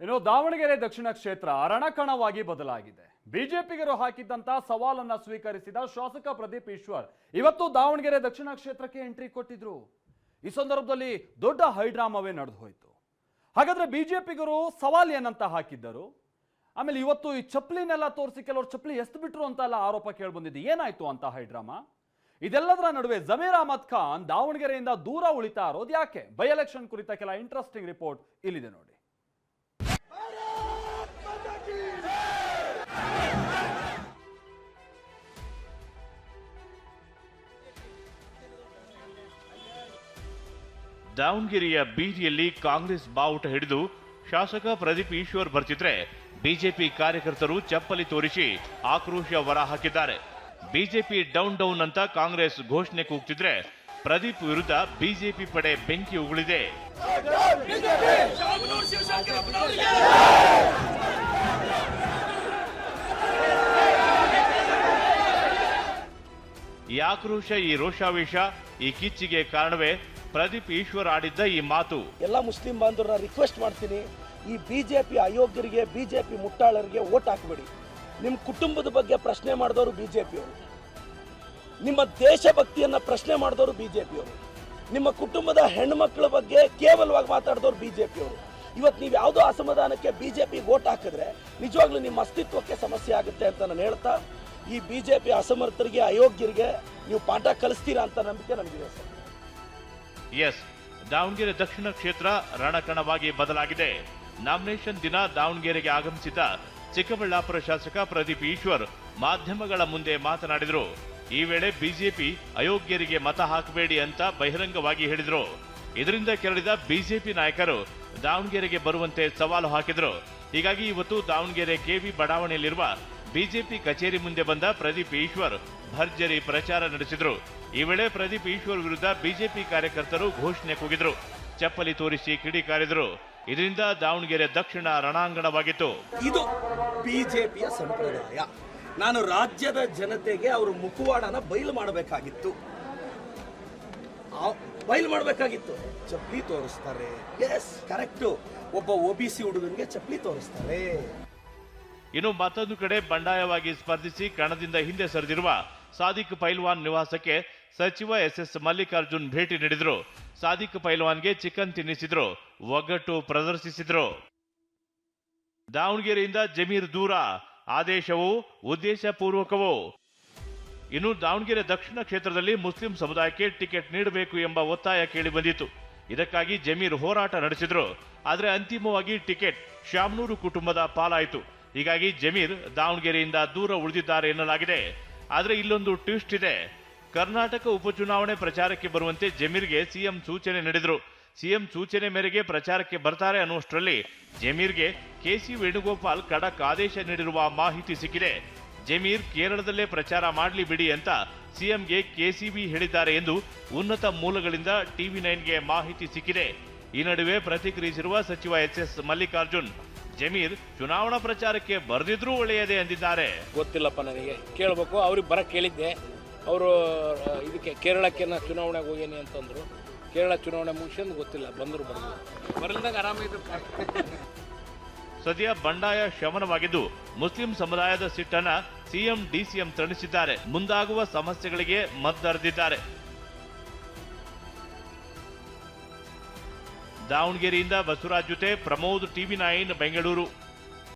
ಇನ್ನು ದಾವಣಗೆರೆ ದಕ್ಷಿಣ ಕ್ಷೇತ್ರ ರಣಕಣವಾಗಿ ಬದಲಾಗಿದೆ. ಬಿಜೆಪಿಗರು ಹಾಕಿದ್ದಂತ ಸವಾಲನ್ನ ಸ್ವೀಕರಿಸಿದ ಶಾಸಕ ಪ್ರದೀಪ್ ಈಶ್ವರ್ ಇವತ್ತು ದಾವಣಗೆರೆ ದಕ್ಷಿಣ ಕ್ಷೇತ್ರಕ್ಕೆ ಎಂಟ್ರಿ ಕೊಟ್ಟಿದ್ರು. ಈ ಸಂದರ್ಭದಲ್ಲಿ ದೊಡ್ಡ ಹೈಡ್ರಾಮವೇ ನಡೆದು ಹೋಯಿತು. ಹಾಗಾದ್ರೆ ಬಿಜೆಪಿಗರು ಸವಾಲ್ ಏನಂತ ಹಾಕಿದ್ದರು, ಆಮೇಲೆ ಇವತ್ತು ಈ ಚಪ್ಪಲಿನೆಲ್ಲ ತೋರಿಸಿ ಕೆಲವರು ಚಪ್ಪಲಿ ಎಸ್ತು ಬಿಟ್ರು ಅಂತ ಎಲ್ಲ ಆರೋಪ ಕೇಳಿ ಬಂದಿದೆ. ಏನಾಯ್ತು ಅಂತ ಹೈಡ್ರಾಮಾ? ಇದೆಲ್ಲದರ ನಡುವೆ ಜಮೀರ್ ಅಹಮದ್ ಖಾನ್ ದಾವಣಗೆರೆಯಿಂದ ದೂರ ಉಳಿತಾ ಇರೋದು ಯಾಕೆ? ಬೈ ಎಲೆಕ್ಷನ್ ಕುರಿತ ಕೆಲ ಇಂಟ್ರೆಸ್ಟಿಂಗ್ ರಿಪೋರ್ಟ್ ಇಲ್ಲಿದೆ ನೋಡಿ. ದಾವಣಗೆರೆಯ ಬೀದಿಯಲ್ಲಿ ಕಾಂಗ್ರೆಸ್ ಬಾವುಟ ಹಿಡಿದು ಶಾಸಕ ಪ್ರದೀಪ್ ಈಶ್ವರ್ ಬರ್ತಿದ್ರೆ ಬಿಜೆಪಿ ಕಾರ್ಯಕರ್ತರು ಚಪ್ಪಲಿ ತೋರಿಸಿ ಆಕ್ರೋಶ ಹೊರಹಾಕಿದ್ದಾರೆ. ಬಿಜೆಪಿ ಡೌನ್ ಡೌನ್ ಅಂತ ಕಾಂಗ್ರೆಸ್ ಘೋಷಣೆ ಕೂಗ್ತಿದ್ರೆ ಪ್ರದೀಪ್ ವಿರುದ್ಧ ಬಿಜೆಪಿ ಪಡೆ ಬೆಂಕಿ ಉಗುಳಿದೆ. ಈ ಆಕ್ರೋಶ, ಈ ರೋಷಾವೇಶ, ಈ ಕಿಚ್ಚಿಗೆ ಕಾರಣವೇ ಪ್ರದೀಪ್ ಈಶ್ವರ್ ಆಡಿದ್ದ ಈ ಮಾತು. ಎಲ್ಲ ಮುಸ್ಲಿಂ ಬಾಂಧವರನ್ನ ರಿಕ್ವೆಸ್ಟ್ ಮಾಡ್ತೀನಿ, ಈ ಬಿಜೆಪಿ ಅಯೋಗ್ಯರಿಗೆ, ಬಿಜೆಪಿ ಮುಟ್ಟಾಳರಿಗೆ ವೋಟ್ ಹಾಕಬೇಡಿ. ನಿಮ್ಮ ಕುಟುಂಬದ ಬಗ್ಗೆ ಪ್ರಶ್ನೆ ಮಾಡಿದವರು ಬಿಜೆಪಿಯವರು, ನಿಮ್ಮ ದೇಶಭಕ್ತಿಯನ್ನ ಪ್ರಶ್ನೆ ಮಾಡಿದವರು ಬಿಜೆಪಿಯವರು, ನಿಮ್ಮ ಕುಟುಂಬದ ಹೆಣ್ಮಕ್ಳ ಬಗ್ಗೆ ಕೇವಲವಾಗಿ ಮಾತಾಡಿದವರು ಬಿಜೆಪಿಯವರು. ಇವತ್ತು ನೀವು ಯಾವುದೋ ಅಸಮಾಧಾನಕ್ಕೆ ಬಿಜೆಪಿ ವೋಟ್ ಹಾಕಿದ್ರೆ ನಿಜವಾಗ್ಲೂ ನಿಮ್ಮ ಅಸ್ತಿತ್ವಕ್ಕೆ ಸಮಸ್ಯೆ ಆಗುತ್ತೆ ಅಂತ ನಾನು ಹೇಳ್ತಾ, ಈ ಬಿಜೆಪಿ ಅಸಮರ್ಥರಿಗೆ, ಅಯೋಗ್ಯರಿಗೆ ನೀವು ಪಾಠ ಕಲಿಸ್ತೀರಾ ಅಂತ ನಂಬಿಕೆ ನನಗಿದೆ ಸರ್. ಎಸ್, ದಾವಣಗೆರೆ ದಕ್ಷಿಣ ಕ್ಷೇತ್ರ ರಣಕಣವಾಗಿ ಬದಲಾಗಿದೆ. ನಾಮಿನೇಷನ್ ದಿನ ದಾವಣಗೆರೆಗೆ ಆಗಮಿಸಿದ ಚಿಕ್ಕಬಳ್ಳಾಪುರ ಶಾಸಕ ಪ್ರದೀಪ್ ಈಶ್ವರ್ ಮಾಧ್ಯಮಗಳ ಮುಂದೆ ಮಾತನಾಡಿದರು. ಈ ವೇಳೆ ಬಿಜೆಪಿ ಅಯೋಗ್ಯರಿಗೆ ಮತ ಹಾಕಬೇಡಿ ಅಂತ ಬಹಿರಂಗವಾಗಿ ಹೇಳಿದರು. ಇದರಿಂದ ಕೆರಳಿದ ಬಿಜೆಪಿ ನಾಯಕರು ದಾವಣಗೆರೆಗೆ ಬರುವಂತೆ ಸವಾಲು ಹಾಕಿದರು. ಹೀಗಾಗಿ ಇವತ್ತು ದಾವಣಗೆರೆ ಕೆವಿ ಬಡಾವಣೆಯಲ್ಲಿರುವ ಬಿಜೆಪಿ ಕಚೇರಿ ಮುಂದೆ ಬಂದ ಪ್ರದೀಪ್ ಈಶ್ವರ್ ಭರ್ಜರಿ ಪ್ರಚಾರ ನಡೆಸಿದರು. ಈ ವೇಳೆ ಪ್ರದೀಪ್ ಈಶ್ವರ್ ವಿರುದ್ಧ ಬಿಜೆಪಿ ಕಾರ್ಯಕರ್ತರು ಘೋಷಣೆ ಕೂಗಿದ್ರು, ಚಪ್ಪಲಿ ತೋರಿಸಿ ಕಿಡಿಕಾರಿದರು. ಇದರಿಂದ ದಾವಣಗೆರೆ ದಕ್ಷಿಣ ರಣಾಂಗಣವಾಗಿತ್ತು. ಇದು ಬಿಜೆಪಿಯ ಸಂಪ್ರದಾಯ. ನಾನು ರಾಜ್ಯದ ಜನತೆಗೆ ಅವರ ಮುಖವಾಡನ ಬಯಲು ಮಾಡಬೇಕಾಗಿತ್ತು. ಚಪ್ಪಲಿ ತೋರಿಸ್ತಾರೆ. S, correct. ಒಬ್ಬ ಒಬಿಸಿ ಹುಡುಗನಿಗೆ ಚಪ್ಪಲಿ ತೋರಿಸ್ತಾರೆ. ಇನ್ನು ಮತ್ತೊಂದು ಕಡೆ ಬಂಡಾಯವಾಗಿ ಸ್ಪರ್ಧಿಸಿ ಕಣದಿಂದ ಹಿಂದೆ ಸರಿದಿರುವ ಸಾದಿಕ್ ಪೈಲ್ವಾನ್ ನಿವಾಸಕ್ಕೆ ಸಚಿವ ಎಸ್ ಮಲ್ಲಿಕಾರ್ಜುನ್ ಭೇಟಿ ನೀಡಿದ್ರು. ಸಾದಿಕ್ ಪೈಲ್ವಾನ್ಗೆ ಚಿಕನ್ ತಿನ್ನಿಸಿದ್ರು, ಒಗ್ಗಟ್ಟು ಪ್ರದರ್ಶಿಸಿದ್ರು. ದಾವಣಗೆರೆಯಿಂದ ಜಮೀರ್ ದೂರ, ಆದೇಶವೋ ಉದ್ದೇಶಪೂರ್ವಕವೋ? ಇನ್ನು ದಾವಣಗೆರೆ ದಕ್ಷಿಣ ಕ್ಷೇತ್ರದಲ್ಲಿ ಮುಸ್ಲಿಂ ಸಮುದಾಯಕ್ಕೆ ಟಿಕೆಟ್ ನೀಡಬೇಕು ಎಂಬ ಒತ್ತಾಯ ಕೇಳಿ ಬಂದಿತ್ತು. ಇದಕ್ಕಾಗಿ ಜಮೀರ್ ಹೋರಾಟ ನಡೆಸಿದ್ರು. ಆದರೆ ಅಂತಿಮವಾಗಿ ಟಿಕೆಟ್ ಶಾಮನೂರು ಕುಟುಂಬದ ಪಾಲಾಯಿತು. ಹೀಗಾಗಿ ಜಮೀರ್ ದಾವಣಗೆರೆಯಿಂದ ದೂರ ಉಳಿದಿದ್ದಾರೆ ಎನ್ನಲಾಗಿದೆ. ಆದರೆ ಇಲ್ಲೊಂದು ಟ್ವಿಸ್ಟ್ ಇದೆ. ಕರ್ನಾಟಕ ಉಪಚುನಾವಣೆ ಪ್ರಚಾರಕ್ಕೆ ಬರುವಂತೆ ಜಮೀರ್ಗೆ ಸಿಎಂ ಸೂಚನೆ ನೀಡಿದ್ರು. ಸಿಎಂ ಸೂಚನೆ ಮೇರೆಗೆ ಪ್ರಚಾರಕ್ಕೆ ಬರ್ತಾರೆ ಅನ್ನುವಷ್ಟರಲ್ಲಿ ಜಮೀರ್ಗೆ ಕೆಸಿ ವೇಣುಗೋಪಾಲ್ ಖಡಕ್ ಆದೇಶ ನೀಡಿರುವ ಮಾಹಿತಿ ಸಿಕ್ಕಿದೆ. ಜಮೀರ್ ಕೇರಳದಲ್ಲೇ ಪ್ರಚಾರ ಮಾಡಲಿ ಬಿಡಿ ಅಂತ ಸಿಎಂಗೆ ಕೆಸಿಬಿ ಹೇಳಿದ್ದಾರೆ ಎಂದು ಉನ್ನತ ಮೂಲಗಳಿಂದ ಟಿವಿ9ಗೆ ಮಾಹಿತಿ ಸಿಕ್ಕಿದೆ. ಈ ನಡುವೆ ಪ್ರತಿಕ್ರಿಯಿಸಿರುವ ಸಚಿವ ಎಸ್ ಮಲ್ಲಿಕಾರ್ಜುನ್, ಜಮೀರ್ ಚುನಾವಣಾ ಪ್ರಚಾರಕ್ಕೆ ಬರೆದಿದ್ರೂ ಒಳ್ಳೆಯದೇ ಎಂದಿದ್ದಾರೆ. ಗೊತ್ತಿಲ್ಲಪ್ಪ, ನನಗೆ ಕೇಳಬೇಕು. ಅವ್ರಿಗೆ ಬರಕ್ಕೆ ಕೇಳಿದ್ದೆ. ಅವರು ಇದಕ್ಕೆ ಕೇರಳಕ್ಕೆ ನಾ ಚುನಾವಣೆಗೆ ಹೋಗೇನಿ ಅಂತಂದ್ರು. ಕೇರಳ ಚುನಾವಣೆ ಮುಗಿಸ್ಕೊಂಡು ಗೊತ್ತಿಲ್ಲ, ಬಂದರು ಬರಲಿದಾಗ ಆರಾಮಿದ್ರು. ಸದ್ಯ ಬಂಡಾಯ ಶಮನವಾಗಿದ್ದು ಮುಸ್ಲಿಂ ಸಮುದಾಯದ ಸಿಟ್ಟನ್ನ ಸಿಎಂ ಡಿಸಿಎಂ ತಣಿಸಿದ್ದಾರೆ. ಮುಂದಾಗುವ ಸಮಸ್ಯೆಗಳಿಗೆ ಮದ್ದರೆದಿದ್ದಾರೆ. ದಾವಣಗೆರೆಯಿಂದ ಬಸವರಾಜ್ ಜೊತೆ ಪ್ರಮೋದ್, ಟಿವಿ9 ಬೆಂಗಳೂರು.